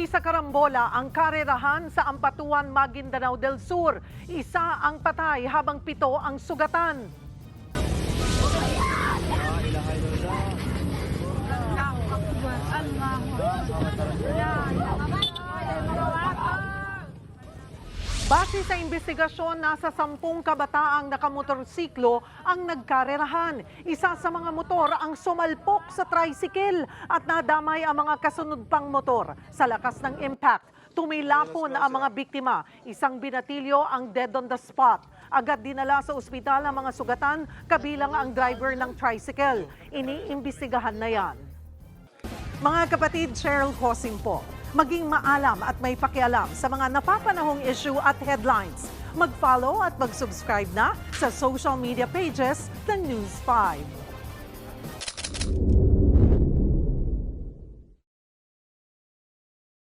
Nasawi sa karambola ang karerahan sa Ampatuan, Maguindanao del Sur. Isa ang patay habang 7 ang sugatan. Base sa investigasyon, nasa 10 kabataang nakamotorsiklo ang nagkarerahan. Isa sa mga motor ang sumalpok sa tricycle at nadamay ang mga kasunod pang motor. Sa lakas ng impact, tumilapon ang mga biktima. Isang binatilyo ang dead on the spot. Agad dinala sa ospital ang mga sugatan, kabilang ang driver ng tricycle. Iniimbestigahan na yan. Mga kapatid, Cheryl Hosing po. Maging maalam at may pakialam sa mga napapanahong issue at headlines. Mag-follow at mag-subscribe na sa social media pages ng News 5.